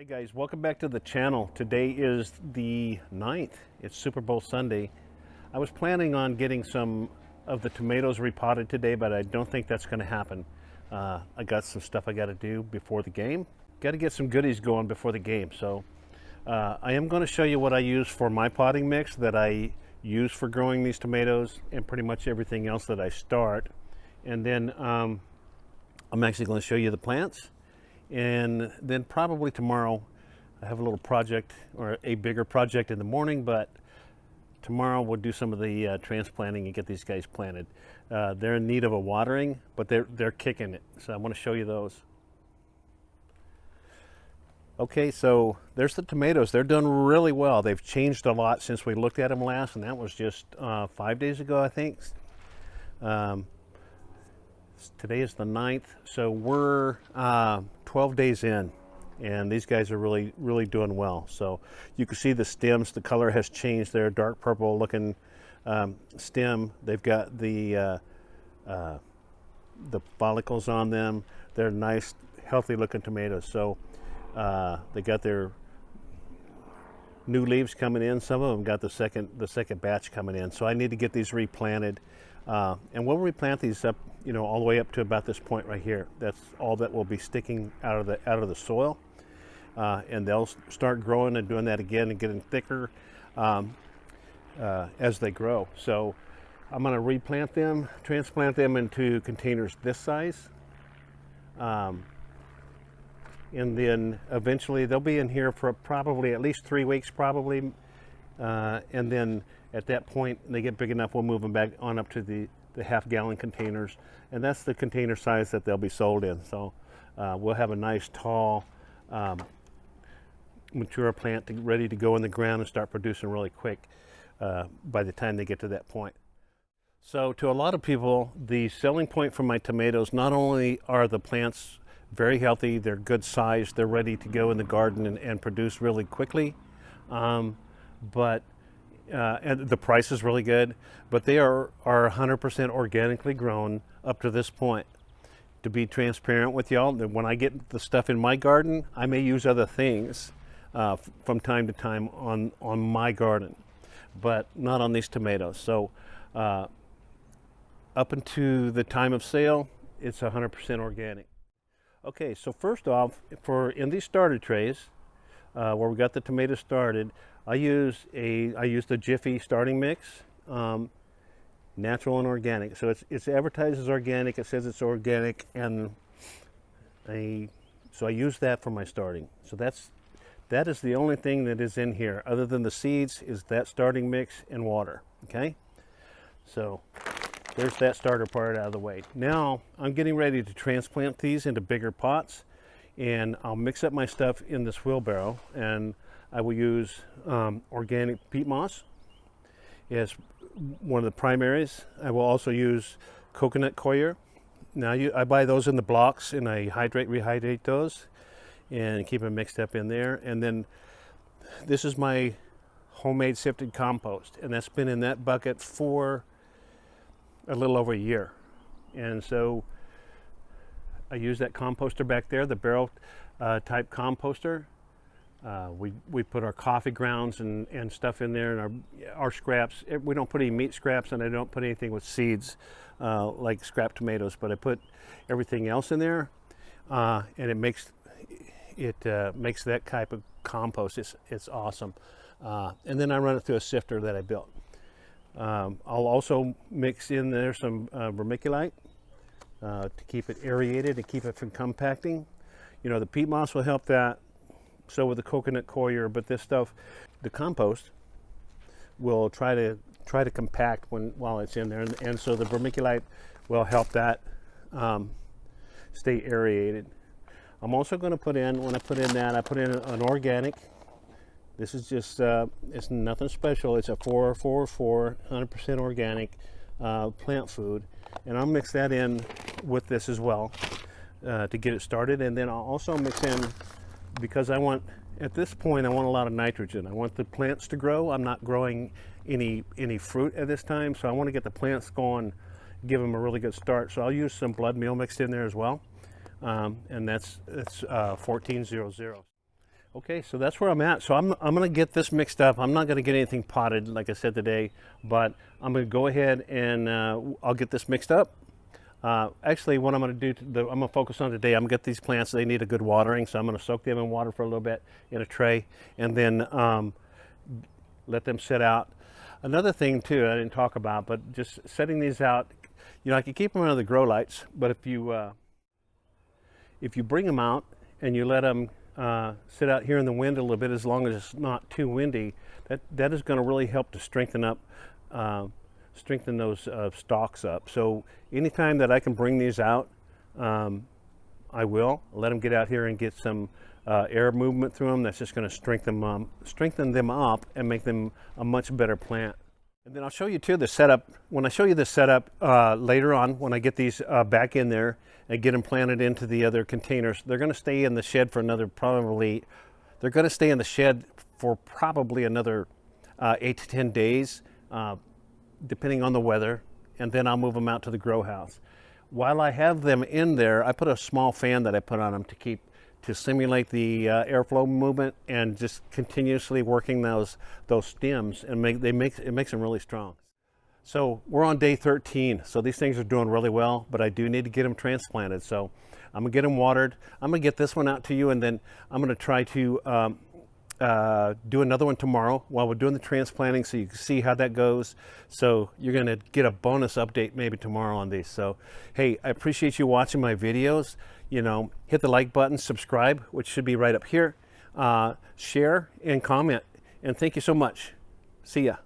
Hey guys, welcome back to the channel. Today is the 9th. It's Super Bowl Sunday. I was planning on getting some of the tomatoes repotted today, but I don't think that's going to happen. I got some stuff I got to do before the game. Got to get some goodies going before the game. So I am going to show you what I use for my potting mix that I use for growing these tomatoes and pretty much everything else that I start. And then I'm actually going to show you the plants. And then probably tomorrow I have a little project or a bigger project in the morning, but tomorrow we'll do some of the transplanting and get these guys planted. They're in need of a watering, but they're kicking it. So I want to show you those. Okay, so there's the tomatoes. They're done really well. They've changed a lot since we looked at them last, and that was just 5 days ago, I think. Today is the 9th, so we're 12 days in, and these guys are really doing well. So you can see the stems, the color has changed. They're dark purple looking stem. They've got the follicles on them. They're nice, healthy looking tomatoes. So they got their new leaves coming in. Some of them got the second batch coming in. So I need to get these replanted. And we'll replant these up, all the way up to about this point right here. That's all that will be sticking out of the soil, and they'll start growing and doing that again and getting thicker as they grow. So I'm going to replant them, transplant them into containers this size, and then eventually they'll be in here for probably at least 3 weeks, probably, and then at that point they get big enough, we'll move them back on up to the half-gallon containers, and that's the container size that they'll be sold in. So we'll have a nice tall mature plant ready to go in the ground and start producing really quick by the time they get to that point. So to a lot of people, the selling point for my tomatoes, not only are the plants very healthy, they're good size, they're ready to go in the garden and produce really quickly, but and the price is really good, but they are 100% organically grown up to this point. To be transparent with y'all, that when I get the stuff in my garden, I may use other things from time to time on my garden, but not on these tomatoes. So up into the time of sale, it's 100% organic. Okay, so first off, in these starter trays, where we got the tomatoes started, I use the Jiffy starting mix, natural and organic. So it's advertised as organic. It says it's organic, and so I use that for my starting. So that is the only thing that is in here, other than the seeds, is that starting mix and water. Okay, so there's that starter part out of the way. Now I'm getting ready to transplant these into bigger pots, and I'll mix up my stuff in this wheelbarrow, and I will use organic peat moss as one of the primaries. I will also use coconut coir. Now I buy those in the blocks, and I rehydrate those and keep them mixed up in there. And then this is my homemade sifted compost, and that's been in that bucket for a little over a year. And so I use that composter back there, the barrel type composter. We put our coffee grounds and stuff in there, and our scraps. We don't put any meat scraps, and I don't put anything with seeds like scrap tomatoes, but I put everything else in there, and it makes that type of compost. It's awesome. And then I run it through a sifter that I built. I'll also mix in there some vermiculite to keep it aerated and keep it from compacting. The peat moss will help that. So with the coconut coir, but this stuff, the compost, will try to compact while it's in there, and so the vermiculite will help that stay aerated. I'm also going to put in, when I put in that, I put in an organic. This is just it's nothing special. It's a 444 100% organic plant food, and I'll mix that in with this as well to get it started. And then I'll also mix in, because at this point I want a lot of nitrogen. I want the plants to grow. I'm not growing any fruit at this time, so I want to get the plants going, give them a really good start. So I'll use some blood meal mixed in there as well, and that's 1400. Okay, so that's where I'm at. So I'm going to get this mixed up. I'm not going to get anything potted, like I said today, but I'm going to go ahead and I'll get this mixed up. Actually, what I'm going to do, I'm going to focus on today, I'm going to get these plants, they need a good watering, so I'm going to soak them in water for a little bit in a tray, and then let them sit out. Another thing too, I didn't talk about, but just setting these out, you know, I can keep them under the grow lights, but if you bring them out and you let them sit out here in the wind a little bit, as long as it's not too windy, that is going to really help to strengthen up, strengthen those stalks up. So anytime that I can bring these out, I will let them get out here and get some air movement through them. That's just going to strengthen them up and make them a much better plant. And then I'll show you too the setup. When I show you the setup later on, when I get these back in there and get them planted into the other containers, they're going to stay in the shed for another they're going to stay in the shed for probably another 8 to 10 days, depending on the weather. And then I'll move them out to the grow house. While I have them in there, I put a small fan that I put on them to simulate the airflow movement, and just continuously working those stems, and it makes them really strong. So we're on day 13, so these things are doing really well, but I do need to get them transplanted. So I'm gonna get them watered. I'm gonna get this one out to you, and then I'm gonna try to do another one tomorrow while we're doing the transplanting, so you can see how that goes. So you're gonna get a bonus update maybe tomorrow on these. So hey, I appreciate you watching my videos. You know, hit the like button, subscribe, which should be right up here, share and comment, and thank you so much. See ya.